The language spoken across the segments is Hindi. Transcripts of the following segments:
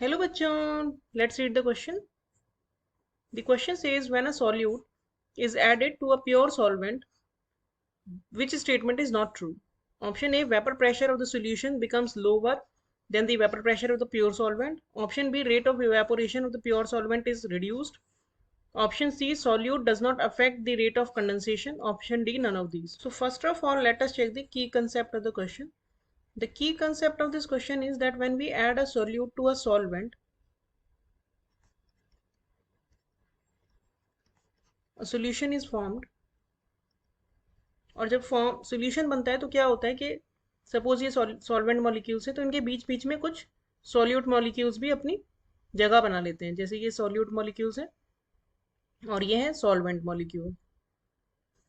Hello bachchan, let's read the question. The question says when a solute is added to a pure solvent, which statement is not true? Option A, vapor pressure of the solution becomes lower than the vapor pressure of the pure solvent. Option B, rate of evaporation of the pure solvent is reduced. Option C, solute does not affect the rate of condensation. Option D, none of these. So first of all, let us check the key concept of the question. The key concept of this question is that when we add a solute to a solvent, a solution is formed. और जब फॉर्म सॉल्यूशन बनता है तो क्या होता है कि सपोज ये सॉल्वेंट मॉलिक्यूल्स है तो इनके बीच बीच में कुछ सॉल्यूट मॉलिक्यूल्स भी अपनी जगह बना लेते हैं, जैसे ये सॉल्यूट मॉलिक्यूल्स है और ये है सॉल्वेंट मॉलिक्यूल।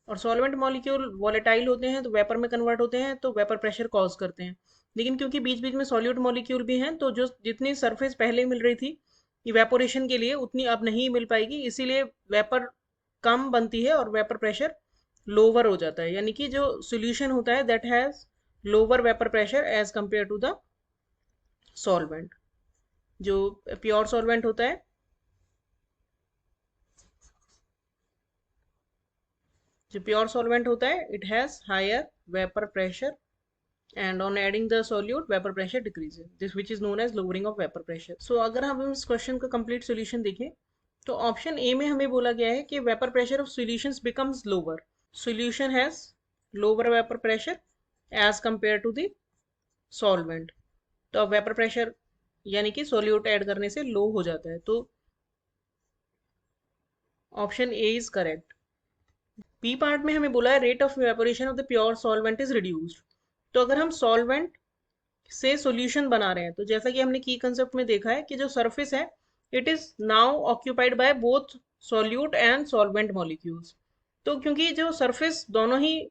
और सॉल्वेंट मॉलिक्यूल वॉलेटाइल होते हैं तो वेपर में कन्वर्ट होते हैं तो वेपर प्रेशर कॉज करते हैं। लेकिन क्योंकि बीच बीच में सॉल्यूट मॉलिक्यूल भी हैं तो जो जितनी सरफेस पहले मिल रही थी इवेपोरेशन के लिए उतनी अब नहीं मिल पाएगी, इसीलिए वेपर कम बनती है और वेपर प्रेशर लोअर हो जाता है। यानी कि जो सॉल्यूशन होता है that has lower vapour pressure as compare to the solvent. जो प्योर सॉल्वेंट होता है it has higher vapour pressure and on adding the solute vapor pressure decreases, this which is known as lowering of vapor pressure. So अगर हम इस क्वेश्चन का कंप्लीट सॉल्यूशन देखें तो ऑप्शन ए में हमें बोला गया है कि vapour pressure of solutions becomes lower, solution has lower vapour pressure as compare to the solvent. तो अब वेपर प्रेशर यानी कि सोल्यूट ऐड करने से लो हो जाता है, तो option A is correct. B part में हमें बोला है rate of evaporation of the pure solvent is reduced. तो अगर हम सॉल्वेंट से सॉल्यूशन बना रहे हैं तो जैसा कि हमने की कंसेप्ट में देखा है कि जो सरफेस है it is now occupied by both solute and solvent molecules. तो क्योंकि जो सरफेस दोनों ही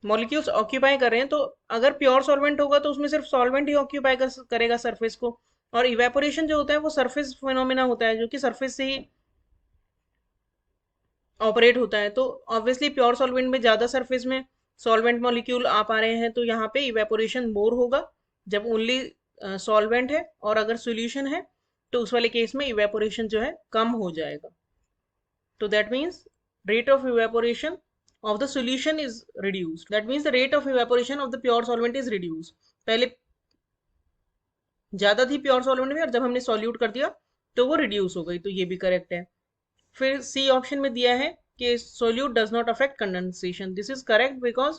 मॉलिक्यूल्स ऑक्यूपाई कर रहे हैं तो अगर प्योर सॉल्वेंट होगा तो उसमें सिर्फ सॉल्वेंट ही ऑक्यूपाई करेगा सरफेस को, और इवेपोरेशन जो होता है वो सरफेस फिनोमेना होता है जो कि सरफेस से ही ऑपरेट होता है। तो ऑब्वियसली प्योर सॉल्वेंट में ज़्यादा सरफेस में सॉल्वेंट मॉलिक्यूल आ पा रहे हैं तो यहाँ पे इवेपोरेशन मोर होगा जब ओनली सॉल्वेंट है, और अगर सॉल्यूशन है तो उस वाले केस में इवेपोरेशन जो है कम हो जाएगा। तो that means rate of evaporation of the solution is reduced. That means the rate of evaporation of the pure solvent is reduced. पहले ज्यादा थी प्योर सॉल्वेंट में और जब हमने सॉल्यूट कर दिया तो वो रिड्यूस हो गई, तो ये भी करेक्ट है। फिर सी ऑप्शन में दिया है कि solute does not affect condensation, this is correct because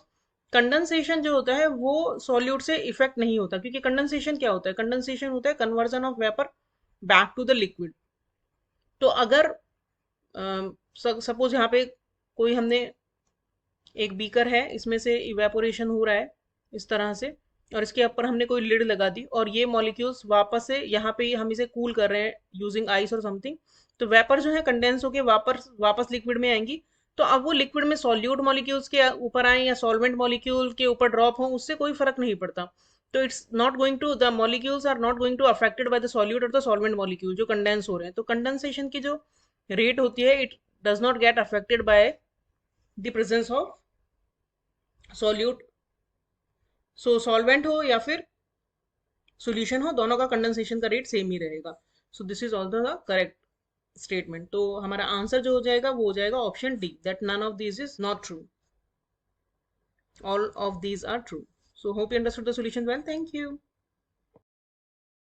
condensation जो होता है वो सोल्यूट से इफेक्ट नहीं होता, क्योंकि कंडेंसेशन क्या होता है, कंडेंसेशन होता है conversion of vapour back to the liquid. तो अगर सपोज यहाँ पे कोई हमने एक बीकर है, इसमें से इवेपोरेशन हो रहा है इस तरह से और इसके ऊपर हमने कोई लिड लगा दी और ये मॉलिक्यूल्स वापस से यहाँ पे हम इसे कूल कर रहे हैं यूजिंग आइस और समथिंग, तो वेपर जो है कंडेंस होके वापस लिक्विड में आएंगी। तो अब वो लिक्विड में सॉल्यूट मॉलिक्यूल्स के ऊपर आए या सॉल्वेंट मॉलिक्यूल के ऊपर ड्रॉप हो उससे कोई फर्क नहीं पड़ता। तो it's not going to the molecules are not going to affected by the solute और द सॉल्वेंट मॉलिक्यूल जो कंडेंस हो रहे हैं। तो कंडेंसेशन की जो रेट होती है it does not get affected by the presence of solute. So solvent हो या फिर सॉल्यूशन हो दोनों का कंडेंसेशन का रेट सेम ही रहेगा। So this is also the correct statement. तो हमारा आंसर जो हो जाएगा वो हो जाएगा option D, that none of this is not true, all of these are true. So hope you understood the solution well, thank you.